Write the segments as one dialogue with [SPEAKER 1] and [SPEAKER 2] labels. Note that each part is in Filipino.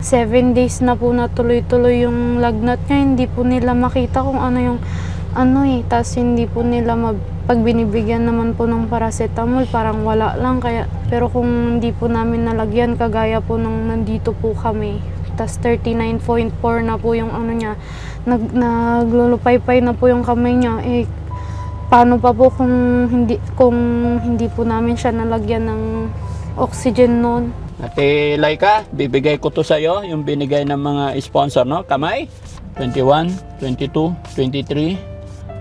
[SPEAKER 1] 7 days na po na tuloy-tuloy yung lagnat niya. Hindi po nila makita kung ano yung tas hindi po nila pag binibigyan naman po ng paracetamol, parang wala lang. Pero kung hindi po namin nalagyan, kagaya po nung nandito po kami, tas 39.4 na po yung niya, naglulupay-pay na po yung kamay niya. Paano pa po kung hindi po namin siya nalagyan ng oxygen noon?
[SPEAKER 2] Ate Laika, bibigay ko to sa'yo, yung binigay ng mga sponsor, no? Kamay, 21, 22, 23,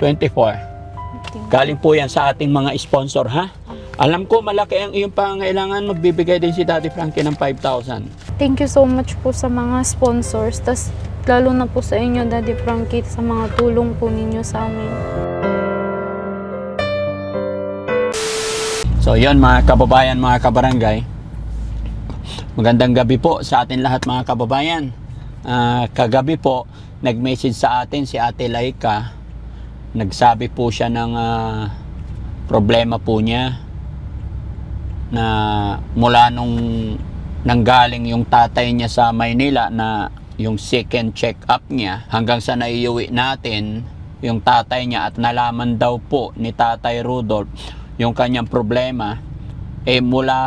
[SPEAKER 2] 24. Galing po yan sa ating mga sponsor, ha? Alam ko malaki ang iyong pangailangan, magbibigay din si Daddy Frankie ng 5,000.
[SPEAKER 1] Thank you so much po sa mga sponsors, tas lalo na po sa inyo, Daddy Frankie, sa mga tulong po ninyo sa amin.
[SPEAKER 2] So yun mga kababayan, mga kabarangay, magandang gabi po sa atin lahat mga kababayan. Kagabi po, nag-message sa atin si Ate Laika. Nagsabi po siya ng problema po niya na mula nung nanggaling yung tatay niya sa Maynila na yung second check-up niya hanggang sa naiuwi natin yung tatay niya at nalaman daw po ni Tatay Rudolph yung kanyang problema, mula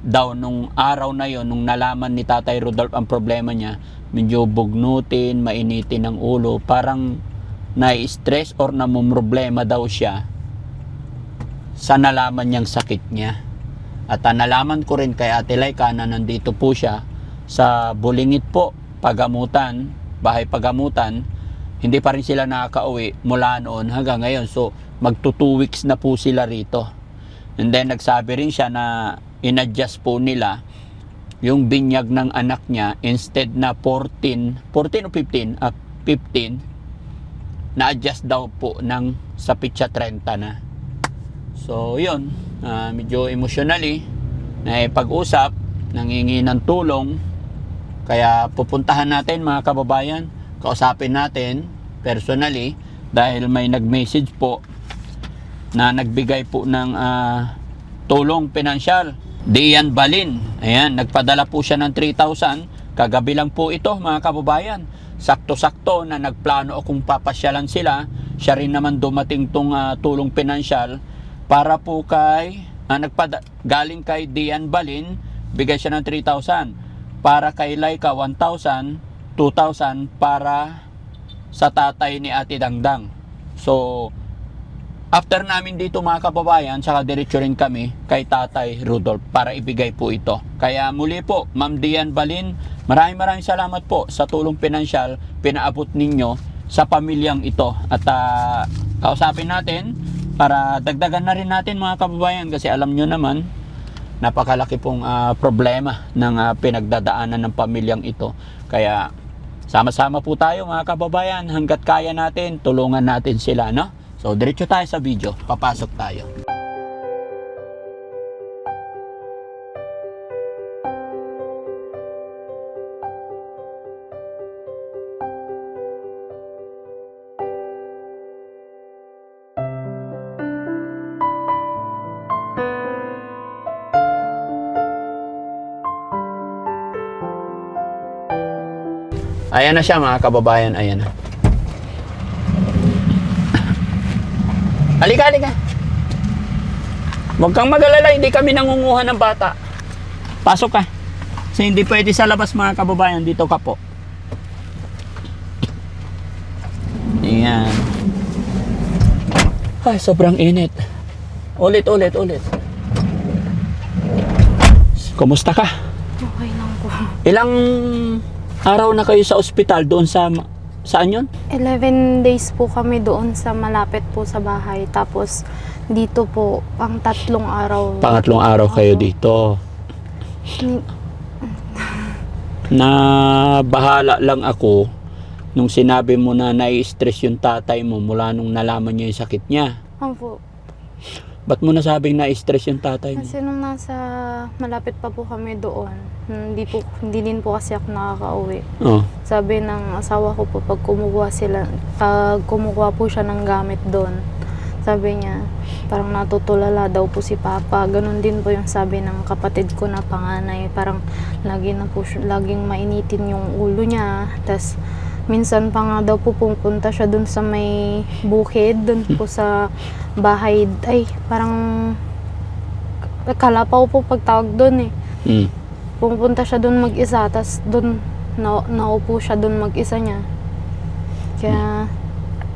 [SPEAKER 2] daw nung araw na yon nung nalaman ni Tatay Rudolph ang problema niya, medyo bugnutin, mainitin ng ulo, parang nai-stress or namumroblema daw siya sa nalaman niyang sakit niya. At nalaman ko rin kay Ate Laika na nandito po siya sa Bulingit po, pagamutan, bahay pagamutan. Hindi pa rin sila nakakauwi mula noon hanggang ngayon. So magto 2 weeks na po sila rito. And then nagsabi rin siya na in-adjust po nila yung binyag ng anak niya, instead na 14 o 15, 15, na-adjust daw po ng sa pitsa 30 na. So yun, medyo emotionally na pag-usap, nangingi ng tulong. Kaya pupuntahan natin mga kababayan, kausapin natin personally dahil may nag-message po na nagbigay po ng tulong pinansyal. Dian Balin, ayan, nagpadala po siya ng 3,000. Kagabi lang po ito mga kababayan. Sakto-sakto na nagplano akong papasyalan sila. Siya rin naman dumating tong tulong pinansyal para po galing kay Dian Balin, bigay siya ng 3,000. Para kay Laika 1,000, 2,000 para sa tatay ni Ate Dangdang. So after namin dito mga kababayan, saka diretso rin kami kay Tatay Rudolph para ibigay po ito. Kaya muli po, Ma'am Dian Balin, maraming salamat po sa tulong pinansyal pinaabot ninyo sa pamilyang ito. At kausapin natin para dagdagan na rin natin mga kababayan, kasi alam nyo naman, napakalaki pong problema ng pinagdadaanan ng pamilyang ito. Kaya sama-sama po tayo mga kababayan, hanggat kaya natin, tulungan natin sila, no? So, diretso tayo sa video. Papasok tayo. Ayan na siya mga kababayan, ayan na. Halika. Huwag kang mag-alala, hindi kami nangunguha ng bata. Pasok ka. Kasi hindi pwede sa labas mga kababayan, dito ka po. Ayan. Ay, sobrang init. Ulit. Kumusta ka?
[SPEAKER 1] Okay lang po.
[SPEAKER 2] Ilang araw na kayo sa ospital doon sa... Saan yun?
[SPEAKER 1] 11 days po kami doon sa malapit po sa bahay. Tapos dito po, pang 3 araw.
[SPEAKER 2] Pangatlong araw kayo dito. Na bahala lang ako nung sinabi mo na nai-stress yung tatay mo mula nung nalaman niya yung sakit niya.
[SPEAKER 1] Opo.
[SPEAKER 2] Ba't mo nasabing na-stress yung tatay niya?
[SPEAKER 1] Kasi nung nasa malapit pa po kami doon, hindi din po kasi ako nakakauwi.
[SPEAKER 2] Oh.
[SPEAKER 1] Sabi ng asawa ko po, pag kumukuha po siya ng gamit doon, Sabi niya, parang natutulala daw po si Papa. Ganon din po yung sabi ng kapatid ko na panganay. Parang laging mainitin yung ulo niya. Tas minsan pa nga daw po pupunta siya dun sa may bukid, dun po sa bahay. Ay, parang Kalapaw po pagtawag dun eh.
[SPEAKER 2] Mm.
[SPEAKER 1] Pupunta siya dun mag-isa, tas dun naupo siya dun mag-isa niya. Kaya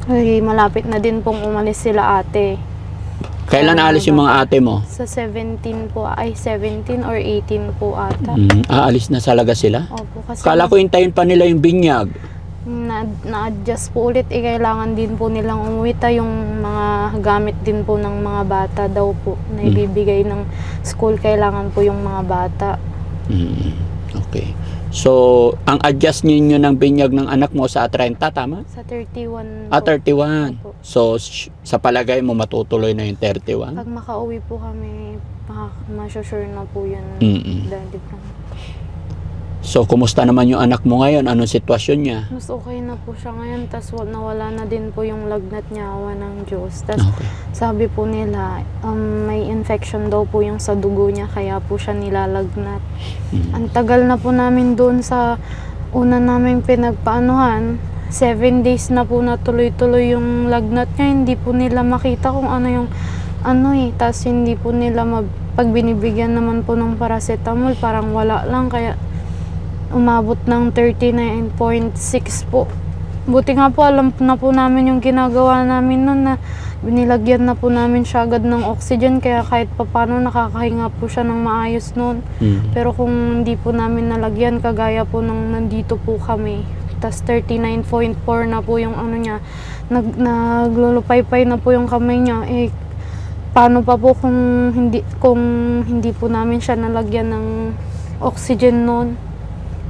[SPEAKER 1] ay, malapit na din pong umalis sila ate.
[SPEAKER 2] Kailan aalis yung mga ate mo?
[SPEAKER 1] Sa 17 po, ay 17 or 18 po ata.
[SPEAKER 2] Aalis na talaga sila?
[SPEAKER 1] Opo, kasi
[SPEAKER 2] Kala ko hintayin pa nila yung binyag.
[SPEAKER 1] na-adjust po ulit. Kailangan din po nilang umuwi yung mga gamit din po ng mga bata daw po na ibibigay ng school. Kailangan po yung mga bata.
[SPEAKER 2] Okay. So, ang adjust ninyo ng binyag ng anak mo sa 30, tama?
[SPEAKER 1] Sa 31 po.
[SPEAKER 2] 31.
[SPEAKER 1] Opo.
[SPEAKER 2] So, sa palagay mo matutuloy na yung 31?
[SPEAKER 1] Pag makauwi po kami, masusure na po yun. Daddy Frank.
[SPEAKER 2] So, kumusta naman yung anak mo ngayon? Anong sitwasyon niya?
[SPEAKER 1] Mas okay na po siya ngayon, tas nawala na din po yung lagnat niya, awa ng Diyos. Tas
[SPEAKER 2] Okay.
[SPEAKER 1] sabi po nila, may infection daw po yung sa dugo niya, kaya po siya nilalagnat. Ang tagal na po namin doon sa una naming pinagpaanuhan, 7 days na po na tuloy-tuloy yung lagnat niya, hindi po nila makita kung ano yung tas hindi po nila pag binibigyan naman po ng paracetamol, parang wala lang, kaya umabot ng 39.6 po. Buti nga po alam na po namin yung ginagawa namin noon, na binilagyan na po namin siya agad ng oxygen, kaya kahit papano nakakahinga po siya ng maayos noon. Pero kung hindi po namin nalagyan, kagaya po nang nandito po kami, tas 39.4 na po yung niya, naglulupay-pay na po yung kamay niya, paano pa po kung hindi po namin siya nalagyan ng oxygen noon.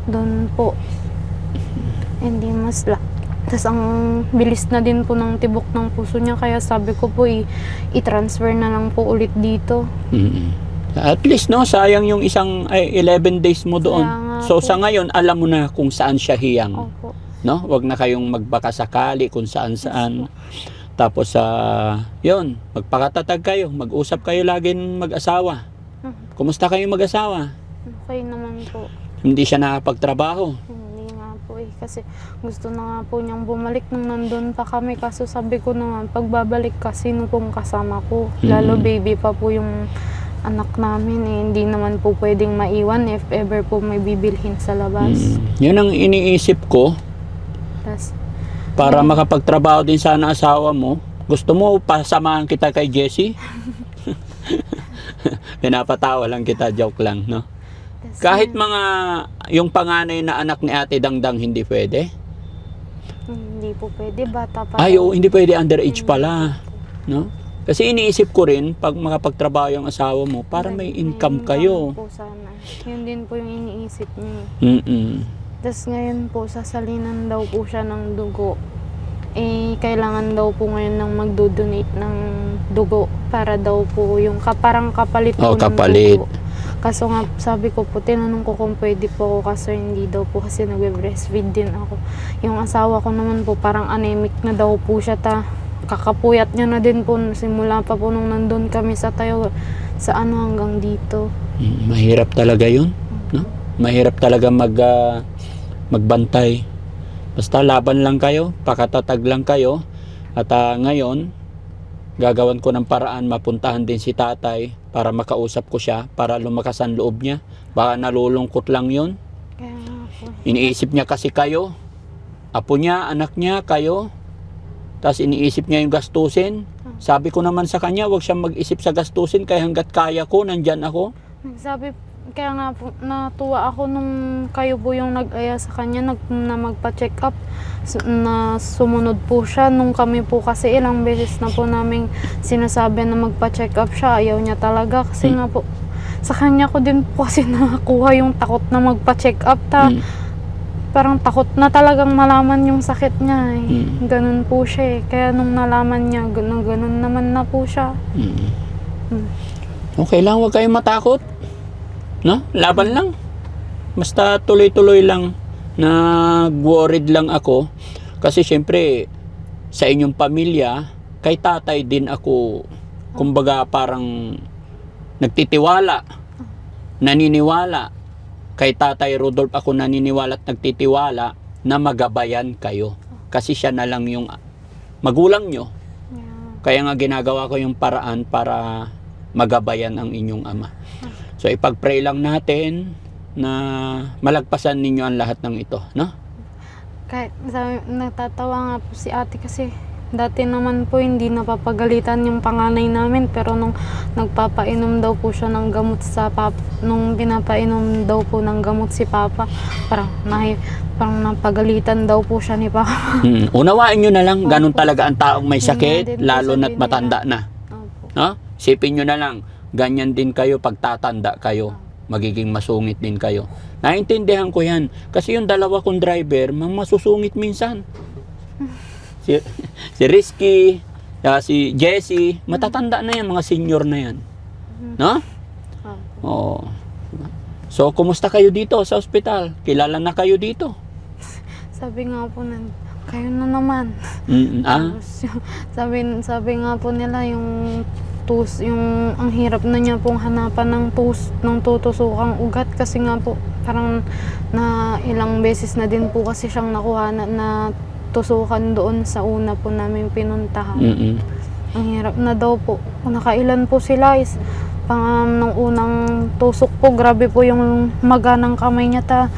[SPEAKER 1] Doon po, hindi mas tas ang bilis na din po ng tibok ng puso niya, kaya sabi ko po i-transfer na lang po ulit dito.
[SPEAKER 2] At least no, sayang yung 11 days mo doon.
[SPEAKER 1] Kaya nga
[SPEAKER 2] So
[SPEAKER 1] po.
[SPEAKER 2] sa ngayon, alam mo na kung saan siya hiyang.
[SPEAKER 1] Opo.
[SPEAKER 2] No? Wag na kayong magbakasakali kung saan-saan. Tapos yun, magpakatatag kayo, mag-usap kayo laging mag-asawa. Kumusta kayo mag-asawa?
[SPEAKER 1] Okay naman po.
[SPEAKER 2] Hindi siya nakapagtrabaho.
[SPEAKER 1] Hindi nga po kasi gusto na nga po niyang bumalik nung nandun pa kami, kaso sabi ko naman, pagbabalik kasi sino pong kasama ko, lalo baby pa po yung anak namin hindi naman po pwedeng maiwan if ever po may bibilhin sa labas.
[SPEAKER 2] Yun ang iniisip ko,
[SPEAKER 1] Tas,
[SPEAKER 2] para makapagtrabaho din sana asawa mo. Gusto mo pasamahan kita kay Jessie? Pinapatawa lang kita, joke lang, no? Kahit mga yung panganay na anak ni Ate Dangdang hindi pwede?
[SPEAKER 1] hindi po pwede, bata pa.
[SPEAKER 2] Ay, oo, hindi pwede, underage pala, no? Kasi iniisip ko rin, pag makapagtrabaho yung asawa mo, para may income kayo.
[SPEAKER 1] Po sana. Yun din po yung iniisip niya. Tapos ngayon po, sasalinan daw po siya ng dugo. Kailangan daw po ngayon ng magdo-donate ng dugo para daw po yung parang kapalit po ng
[SPEAKER 2] kapalit.
[SPEAKER 1] dugo. Kaso nga, sabi ko po, tinanong ko kung pwede po ako, kaso hindi daw po kasi nagbe-breastfeed din ako. Yung asawa ko naman po, parang anemic na daw po siya, kakapuyat niya na din po simula pa po nung nandun kami sa tayo sa hanggang dito.
[SPEAKER 2] Mahirap talaga yun, no? Mahirap talaga magbantay. Basta laban lang kayo, pakatatag lang kayo. At ngayon, gagawan ko ng paraan, mapuntahan din si tatay para makausap ko siya, para lumakas ang loob niya. Baka nalulungkot lang yun.
[SPEAKER 1] Kaya nga po.
[SPEAKER 2] Iniisip niya kasi kayo, apo niya, anak niya, kayo. Tapos iniisip niya yung gastusin. Sabi ko naman sa kanya, huwag siyang mag-isip sa gastusin, kaya hanggat kaya ko, nandyan ako.
[SPEAKER 1] Kaya nga po, natuwa ako nung kayo po yung nag-aya sa kanya na magpa-check up. Na sumunod po siya nung kami po, kasi ilang beses na po naming sinasabi na magpa-check up siya. Ayaw niya talaga kasi nga po sa kanya ko din po kasi nakakuha yung takot na magpa-check up. Parang takot na talagang malaman yung sakit niya. Ganun po siya. Kaya nung nalaman niya, ganun naman na po siya.
[SPEAKER 2] Okay lang, huwag kayong matakot. No? Laban lang. Basta tuloy-tuloy lang. Nag-worried lang ako. Kasi syempre, sa inyong pamilya, kay tatay din ako, kumbaga parang nagtitiwala, naniniwala. Kay Tatay Rudolph ako naniniwala at nagtitiwala na magabayan kayo. Kasi siya na lang yung magulang nyo.
[SPEAKER 1] Yeah.
[SPEAKER 2] Kaya nga ginagawa ko yung paraan para magabayan ang inyong ama. So ipag-pray lang natin na malagpasan ninyo ang lahat ng ito, no?
[SPEAKER 1] Kahit natatawa nga po si ate kasi dati naman po hindi napapagalitan yung panganay namin, pero nung nagpapainom daw po siya ng gamot sa nung pinapainom daw po ng gamot si Papa, parang napagalitan daw po siya ni Papa.
[SPEAKER 2] Unawain nyo na lang, ganun
[SPEAKER 1] Opo.
[SPEAKER 2] talaga ang taong may
[SPEAKER 1] Yun nga
[SPEAKER 2] sakit,
[SPEAKER 1] din po
[SPEAKER 2] lalo na't
[SPEAKER 1] sabihin
[SPEAKER 2] matanda na.
[SPEAKER 1] Opo.
[SPEAKER 2] No? Sipin nyo na lang, ganyan din kayo pagtatanda kayo. Magiging masungit din kayo. Naintindihan ko yan. Kasi yung dalawa kong driver, masusungit minsan. Si Rizky, si Jessie, matatanda na yan, mga senior na yan. No?
[SPEAKER 1] Opo.
[SPEAKER 2] Oo. So, kumusta kayo dito sa ospital? Kilala na kayo dito?
[SPEAKER 1] Sabi nga po kayo na naman. Tapos, sabi nga po nila yung ang hirap na niya pong hanapan ng tutusukang ugat, kasi nga po parang na ilang beses na din po kasi siyang nakuha na tusukan doon sa una po namin pinuntahan. Ang hirap na daw po. Nakailan po sila nung unang tusok po, grabe po yung maga ng kamay niya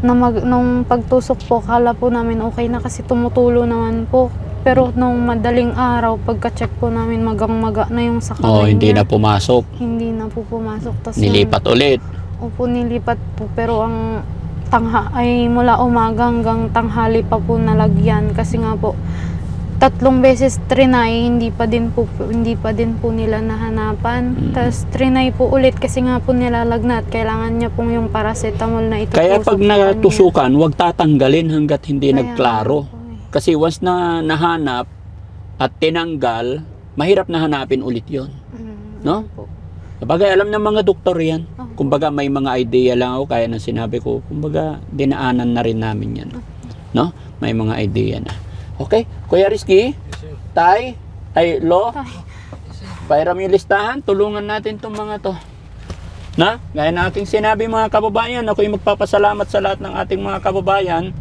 [SPEAKER 1] nung pagtusok po, kala po namin okay na kasi tumutulo naman po. Pero nung madaling araw, pagka-check po namin, magang-maga na yung sa kamay
[SPEAKER 2] hindi
[SPEAKER 1] niya.
[SPEAKER 2] na pumasok.
[SPEAKER 1] Hindi na po pumasok. Tas
[SPEAKER 2] Nilipat ulit.
[SPEAKER 1] Opo, nilipat po. Pero ang mula umaga hanggang tanghali pa po nalagyan. Kasi nga po, 3 beses trinay, hindi pa din po nila nahanapan. Tapos trinay po ulit kasi nga po nilalagnat. Kailangan niya pong yung paracetamol na ito.
[SPEAKER 2] Kaya pag natusukan, huwag tatanggalin hanggat hindi nagklaro. Kasi once na nahanap at tinanggal, mahirap na hanapin ulit yon, no? Sabagay, alam ng mga doktor yan. Kumbaga, may mga idea lang ako, kaya na sinabi ko, kumbaga, dinaanan na rin namin yan. No? May mga idea na. Okay? Kuya Rizky, Tay, Lo, pairam yung listahan, tulungan natin itong mga to. Na? Gaya na aking sinabi, mga kababayan, ako'y magpapasalamat sa lahat ng ating mga kababayan,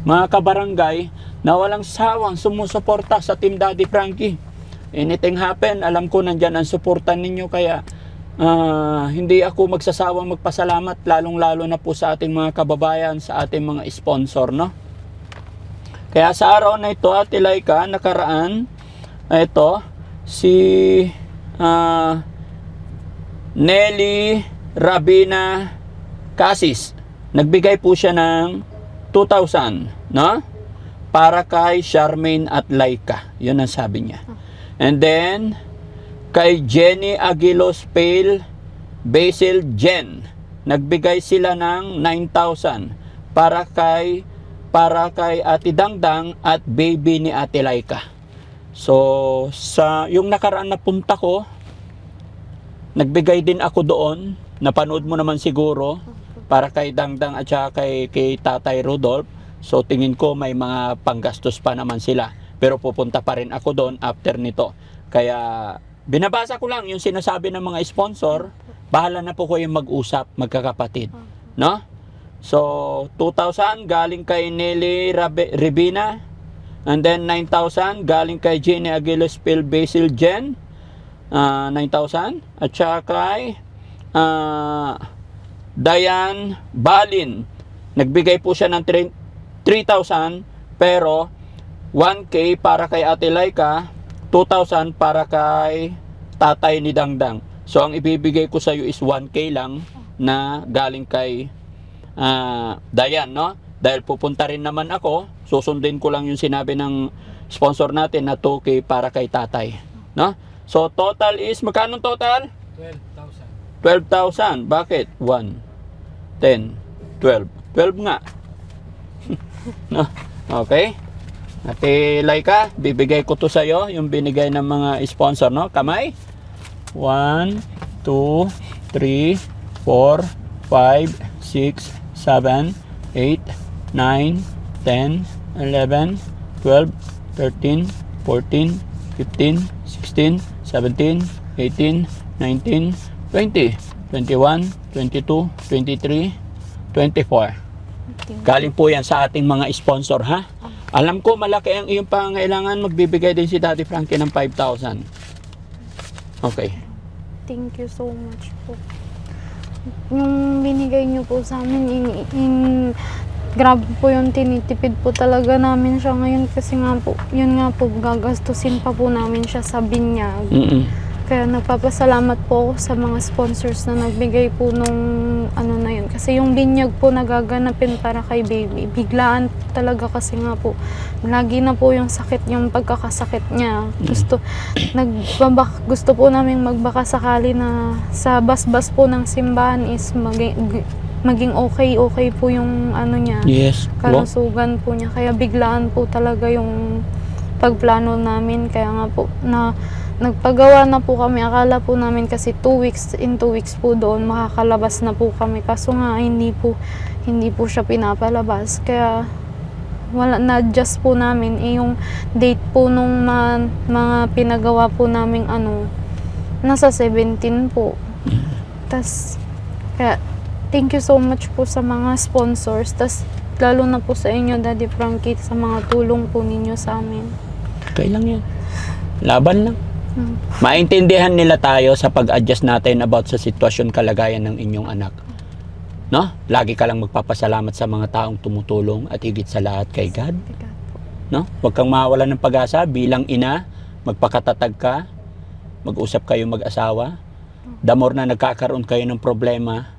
[SPEAKER 2] mga kabarangay, na walang sawang sumusuporta sa Team Daddy Frankie. Anything happen, alam ko nandyan ang suportan ninyo, kaya hindi ako magsasawang magpasalamat, lalong-lalo na po sa ating mga kababayan, sa ating mga sponsor, no? Kaya sa araw na ito, Ate Laika, nakaraan, ito, si Nelly Rabina Casis, nagbigay po siya ng 2,000, no? Para kay Charmaine at Laika. Yun ang sabi niya. And then, kay Jenny Aguilos Pale, Basil Jen, nagbigay sila ng 9,000 para kay Ate Dangdang at baby ni Ate Laika. So, yung nakaraan na punta ko, nagbigay din ako doon. Napanood mo naman siguro, para kay Dangdang at saka kay Tatay Rudolph. So tingin ko may mga panggastos pa naman sila. Pero pupunta pa rin ako doon after nito. Kaya binabasa ko lang yung sinasabi ng mga sponsor. Bahala na po kayong mag-usap, magkakapatid. No? So 2,000 galing kay Nelly Ribina. And then 9,000 galing kay Jenny Aguilos Pil Basil Jen. 9,000. At saka kay Diane Balin. Nagbigay po siya ng 3,000, pero 1K para kay Ate Laika, 2,000 para kay tatay ni Dangdang. So ang ibibigay ko sa iyo is 1K lang na galing kay Dayan, no? Dahil pupunta rin naman ako, susundin ko lang yung sinabi ng sponsor natin na 2K para kay tatay, no? So total is, magkano total? 12,000. Bakit? 1, 10, 12. 12 nga. No? Okay? Ate Laika, bibigay ko to sa iyo, yung binigay ng mga sponsor, no? Kamay. 1, 2, 3, 4, 5, 6, 7, 8, 9, 10, 11, 12, 13, 14, 15, 16, 17, 18, 19, 20, 21, 22, 23, 24. Galing po yan sa ating mga sponsor, ha? Alam ko malaki ang iyong pangailangan, magbibigay din si Daddy Frankie ng 5,000. Okay.
[SPEAKER 1] Thank you so much po. Yung binigay niyo po sa amin, grabe po yung tinitipid po talaga namin siya ngayon kasi nga po, yun nga po, gagastusin pa po namin siya sa binyag. Kaya nagpapasalamat po ako sa mga sponsors na nagbigay po nung ano na yun. Kasi yung binyag po nagaganapin para kay baby. Biglaan talaga kasi nga po. Lagi na po yung sakit, yung pagkakasakit niya. Gusto po namin magbakasakali na sa basbas po ng simbahan is maging okay po yung ano niya.
[SPEAKER 2] Yes.
[SPEAKER 1] Kalusugan po niya. Kaya biglaan po talaga yung pagplano namin. Kaya nga po na nagpagawa na po kami. Akala po namin kasi 2 weeks, in 2 weeks po doon makakalabas na po kami. Kaso nga hindi po siya pinapalabas. Kaya wala, na-adjust po namin. Yung date po nung mga pinagawa po namin nasa 17 po. Tas kaya thank you so much po sa mga sponsors. Tas lalo na po sa inyo, Daddy Frankie, sa mga tulong po ninyo sa amin.
[SPEAKER 2] Okay lang yan. Laban lang. Maintindihan nila tayo sa pag-adjust natin about sa sitwasyon, kalagayan ng inyong anak. No? Lagi ka lang magpapasalamat sa mga taong tumutulong at higit sa lahat kay God. No? Huwag kang mawalan ng pag-asa bilang ina, magpakatatag ka, mag-usap kayo mag-asawa. The more na nagkakaroon kayo ng problema,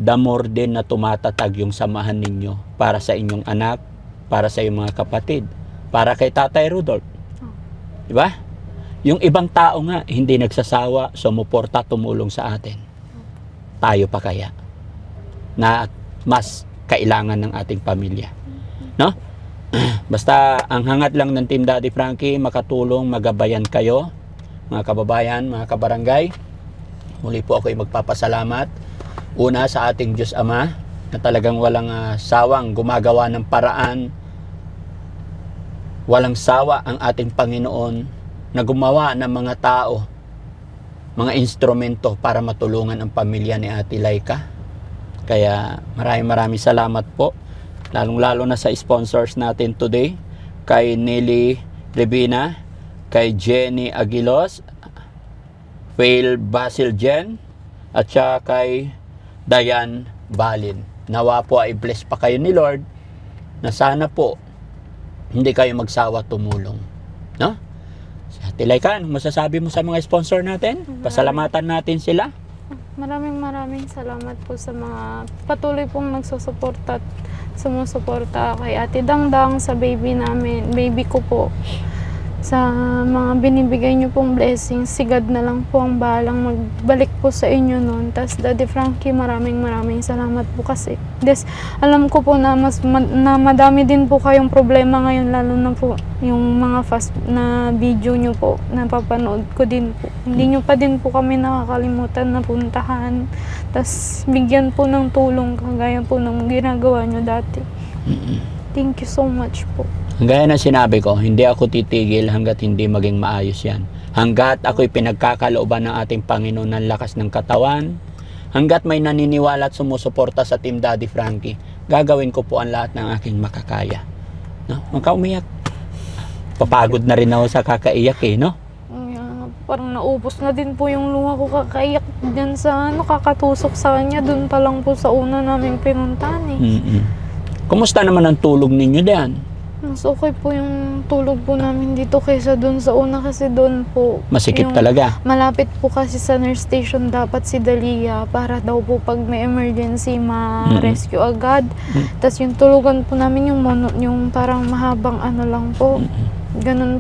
[SPEAKER 2] the more din na tumatatag yung samahan ninyo para sa inyong anak, para sa iyong mga kapatid, para kay Tatay Rudolph. Diba? Yung ibang tao nga, hindi nagsasawa, sumuporta, tumulong sa atin. Tayo pa kaya na mas kailangan ng ating pamilya. No? Basta ang hangat lang ng Team Daddy Frankie, makatulong, magabayan kayo, mga kababayan, mga kabarangay. Muli po ako ay magpapasalamat. Una sa ating Diyos Ama, na talagang walang sawang gumagawa ng paraan. Walang sawa ang ating Panginoon na gumawa ng mga tao, mga instrumento para matulungan ang pamilya ni Ate Laika. Kaya maraming salamat po, lalong-lalo na sa sponsors natin today, kay Nelly Revina, kay Jenny Aguilos, Fail Basil Jen, at saka kay Diane Balin. Nawa po ay bless pa kayo ni Lord, na sana po hindi kayo magsawa tumulong. No? Ate Laika, anong masasabi mo sa mga sponsor natin? Pasalamatan natin sila.
[SPEAKER 1] Maraming salamat po sa mga patuloy pong nagsusuporta at sumusuporta kay Ate Dangdang, sa baby ko po. Sa mga binibigay niyo pong blessings, si God na lang po ang bahalang magbalik po sa inyo noon. Tas Daddy Frankie, maraming salamat po kasi alam ko po na na madami din po kayong problema ngayon, lalo na po yung mga fast na video niyo po, napapanood ko din po. Hindi niyo pa din po kami nakakalimutan na puntahan. Tas bigyan po ng tulong kagaya po ng ginagawa niyo dati. Thank you so much po.
[SPEAKER 2] Gaya na sinabi ko, hindi ako titigil hanggat hindi maging maayos yan. Hanggat ako'y pinagkakalooban ng ating Panginoon ng lakas ng katawan, hanggat may naniniwala at sumusuporta sa Team Daddy Frankie, gagawin ko po ang lahat ng aking makakaya. No? Huwag ka umiyak. Papagod na rin ako sa kakaiyak no?
[SPEAKER 1] Parang naubos na din po yung luha ko kakaiyak dyan sa kakatusok sa kanya. Doon pa lang po sa una naming pinuntahan
[SPEAKER 2] Kumusta naman ang tulog ninyo diyan?
[SPEAKER 1] Mas okay po yung tulog po namin dito kaysa doon sa una, kasi doon po
[SPEAKER 2] Masikip talaga.
[SPEAKER 1] Malapit po kasi sa nurse station dapat si Dalia para daw po pag may emergency ma-rescue agad. Tapos yung tulugan po namin yung parang mahabang lang po. Ganyan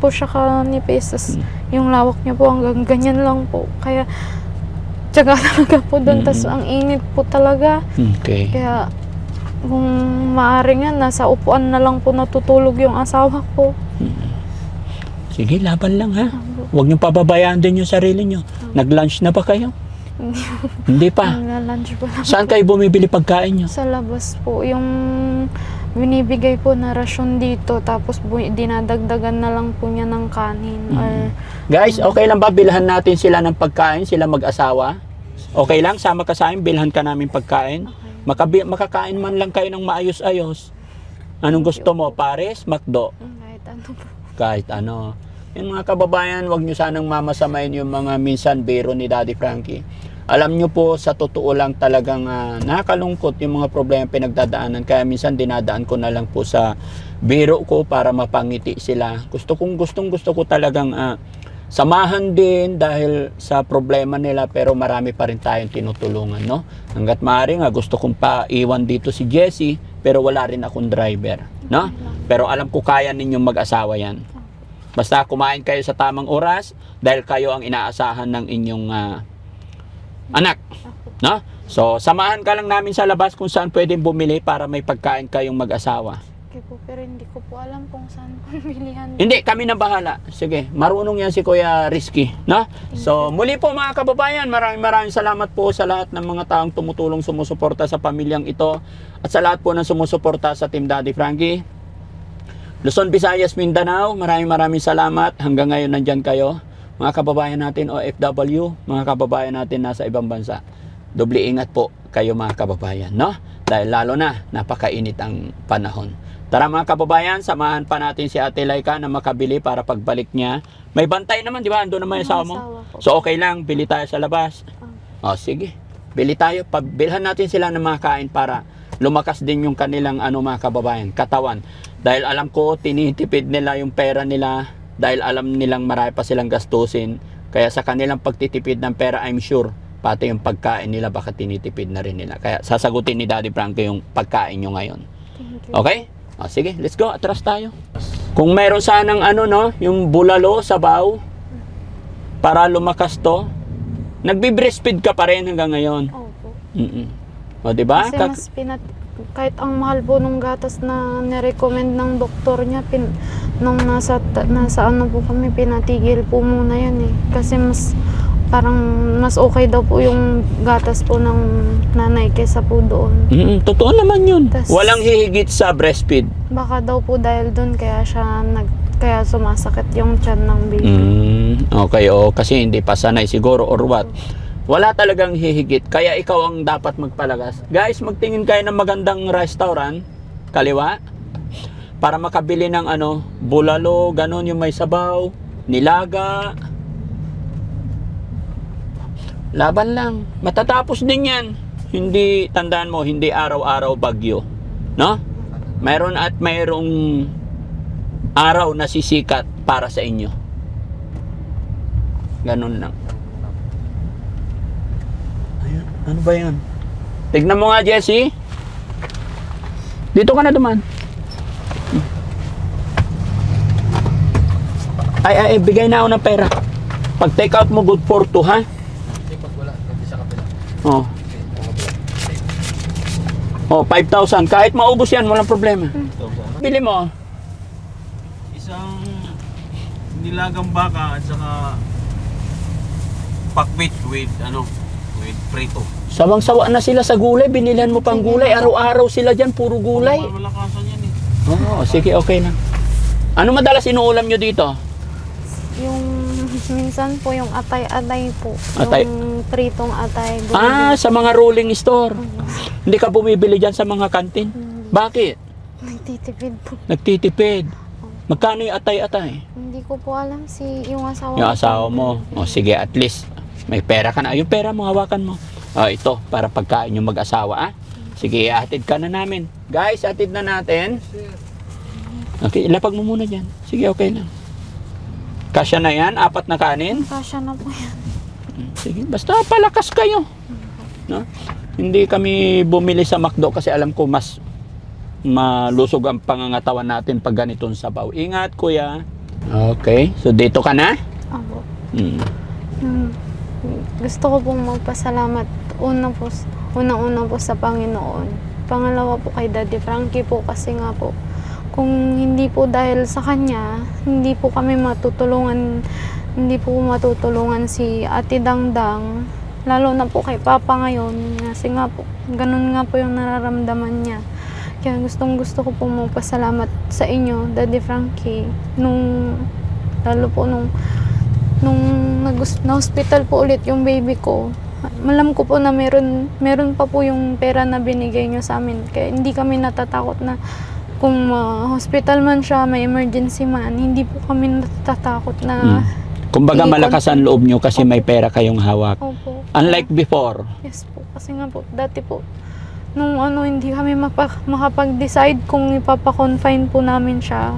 [SPEAKER 1] po siya kanipis. Tas yung lawak niya po hanggang ganyan lang po. Kaya tiyaga talaga po doon. Tas ang init po talaga.
[SPEAKER 2] Okay.
[SPEAKER 1] Kaya kung maaari nga, nasa upuan na lang po natutulog yung asawa ko.
[SPEAKER 2] Sige, laban lang ha. Huwag niyong pababayaan din yung sarili niyo. Nag-lunch na ba kayo? Hindi pa.
[SPEAKER 1] Nagla-lunch po lang.
[SPEAKER 2] Saan kayo bumibili pagkain niyo?
[SPEAKER 1] Sa labas po. Yung binibigay po na rasyon dito, tapos dinadagdagan na lang po niya ng kanin. Or,
[SPEAKER 2] Guys, okay lang ba bilhan natin sila ng pagkain, sila mag-asawa? Okay lang, sama ka sa akin, bilhan ka namin pagkain. Makakain man lang kayo ng maayos-ayos. Anong gusto mo? Pares? McDo?
[SPEAKER 1] kahit ano po.
[SPEAKER 2] Kahit ano. Yung mga kababayan, wag nyo sanang mamasamain yung mga minsan biro ni Daddy Frankie. Alam nyo po, sa totoo lang talagang nakakalungkot yung mga problema pinagdadaanan. Kaya minsan dinadaan ko na lang po sa biro ko para mapangiti sila. Gusto ko talagang samahan din dahil sa problema nila, pero marami pa rin tayong tinutulungan, no? Hanggat maaari nga, gusto kong paiwan dito si Jessie, pero wala rin akong driver, no? Pero alam ko kaya ninyong mag-asawa yan. Basta kumain kayo sa tamang oras dahil kayo ang inaasahan ng inyong anak, no? So, samahan ka lang namin sa labas kung saan pwedeng bumili para may pagkain kayong mag-asawa.
[SPEAKER 1] Okay po, pero hindi ko po alam kung saan po bilihan.
[SPEAKER 2] Hindi, kami na bahala. Sige, marunong yan si Kuya Rizky, no? So, muli po mga kababayan, maraming salamat po sa lahat ng mga taong tumutulong, sumusuporta sa pamilyang ito at sa lahat po ng sumusuporta sa Team Daddy Frankie. Luzon, Visayas, Mindanao, maraming salamat. Hanggang ngayon nandyan kayo. Mga kababayan natin OFW, mga kababayan natin nasa ibang bansa. Doble ingat po kayo mga kababayan, no? Dahil lalo na, napakainit ang panahon. Tara mga kababayan, samahan pa natin si Ate Laika na makabili para pagbalik niya. May bantay naman, di ba? Ando naman yung asawa mo. So okay lang, bili tayo sa labas. O sige, bili tayo. Bilhan natin sila ng mga kain para lumakas din yung kanilang mga kababayan, katawan. Dahil alam ko, tinitipid nila yung pera nila. Dahil alam nilang marami pa silang gastusin. Kaya sa kanilang pagtitipid ng pera, I'm sure, pati yung pagkain nila baka tinitipid na rin nila. Kaya sasagutin ni Daddy Frankie yung pagkain nyo ngayon. Okay? O, sige, let's go. Atras tayo. Kung meron sanang yung bulalo, sabaw, para lumakas to, nagbi-breastfeed ka pa rin hanggang ngayon.
[SPEAKER 1] Opo.
[SPEAKER 2] O, diba?
[SPEAKER 1] Kasi kahit ang mahal po nung gatas na nirecommend ng doktor niya, nung nasa ano po kami, pinatigil po muna yan eh. Kasi parang mas okay daw po yung gatas po ng nanay kesa po doon.
[SPEAKER 2] Totoo naman yun.
[SPEAKER 1] Walang
[SPEAKER 2] hihigit sa breastfeed.
[SPEAKER 1] Baka daw po dahil doon kaya kaya sumasakit yung tiyan ng baby.
[SPEAKER 2] Okay, kasi hindi pa sanay siguro or what. Wala talagang hihigit. Kaya ikaw ang dapat magpalagas. Guys, magtingin kayo ng magandang restaurant, kaliwa, para makabili ng bulalo, ganon yung may sabaw, nilaga. Laban lang. Matatapos din yan. Hindi, tandaan mo, hindi araw-araw bagyo. No? Mayroong araw na sisikat para sa inyo. Ganon lang. Ayan, ano ba yan? Tignan mo nga, Jessie. Dito ka na duman. Ay, bigay na ako ng pera. Pag take out mo, good for 2, ha? Oh, 5,000. Kahit maubos yan, walang problema. Bili mo.
[SPEAKER 3] Isang nilagang baka at saka pakbit with prito.
[SPEAKER 2] Sawang-sawa na sila sa gulay. Binilihan mo pang gulay. Araw-araw sila dyan, puro gulay.
[SPEAKER 3] Malakasan yan eh.
[SPEAKER 2] Oo, sige, okay lang. Ano madalas inuulam nyo dito?
[SPEAKER 1] Yung minsan po yung atay-atay po.
[SPEAKER 2] Atay.
[SPEAKER 1] Yung pritong atay.
[SPEAKER 2] Sa mga rolling store. Hindi ka bumibili dyan sa mga kantin? Bakit?
[SPEAKER 1] Nagtitipid po.
[SPEAKER 2] Nagtitipid. Magkano yung atay-atay?
[SPEAKER 1] Hindi ko po alam yung asawa
[SPEAKER 2] Yung asawa mo. O sige, at least may pera ka na. Yung pera mo, hawakan mo. Ito, para pagkain yung mag-asawa. Sige, atid ka na namin. Guys, atid na natin. Okay, ilapag mo muna dyan. Sige, okay lang. Kasya na yan? 4 na kanin?
[SPEAKER 1] Kasya na po yan.
[SPEAKER 2] Sige, basta palakas kayo. No? Hindi kami bumili sa McDo kasi alam ko mas malusog ang pangangatawan natin pag ganitong sabaw. Ingat, kuya. Okay, so dito ka na?
[SPEAKER 1] Ako. Gusto ko pong magpasalamat unang-una po sa Panginoon. Pangalawa po kay Daddy Frankie po kasi nga po kung hindi po dahil sa kanya, hindi po matutulungan si Ate Dangdang, lalo na po kay Papa ngayon, kasi nga po, ganun nga po yung nararamdaman niya. Kaya gusto ko po magpasalamat sa inyo, Daddy Frankie. Lalo po nung na-hospital po ulit yung baby ko. Malam ko po na meron pa po yung pera na binigay nyo sa amin. Kaya hindi kami natatakot na kung hospital man siya, may emergency man, hindi po kami natatakot na
[SPEAKER 2] Kumbaga malakas ang loob nyo kasi may pera kayong hawak.
[SPEAKER 1] Opo.
[SPEAKER 2] Unlike before.
[SPEAKER 1] Yes po. Kasi nga po, dati po, nung hindi kami makapag-decide kung ipapa-confine po namin siya.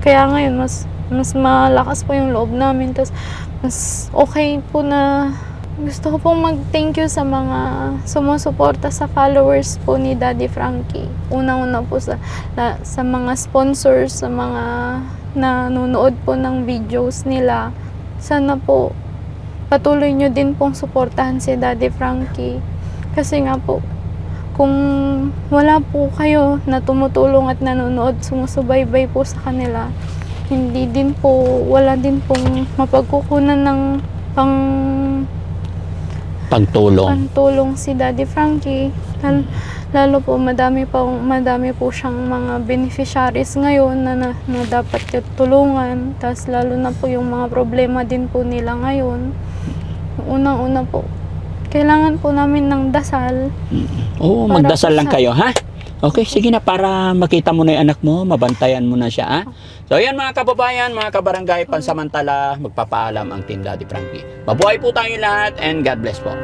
[SPEAKER 1] Kaya ngayon, mas malakas po yung loob namin. Tapos, mas okay po na gusto ko pong mag-thank you sa mga sumusuporta sa followers po ni Daddy Frankie. Una-una po sa mga sponsors, sa mga nanonood po ng videos nila. Sana po patuloy nyo din pong suportahan si Daddy Frankie. Kasi nga po, kung wala po kayo na tumutulong at nanonood, sumusubaybay po sa kanila, wala din pong mapagkukunan ng pantulong si Daddy Frankie. Lalo po madami po siyang mga beneficiaries ngayon na dapat tulungan. Tapos lalo na po yung mga problema din po nila ngayon. Unang-una po, kailangan po namin ng dasal.
[SPEAKER 2] Oo, magdasal lang kayo, ha? Okay, sige na, para makita mo na yung anak mo, mabantayan mo na siya, ha? So, ayan mga kababayan, mga kabarangay, pansamantala, magpapaalam ang Team Daddy Frankie. Mabuhay po tayong lahat and God bless po.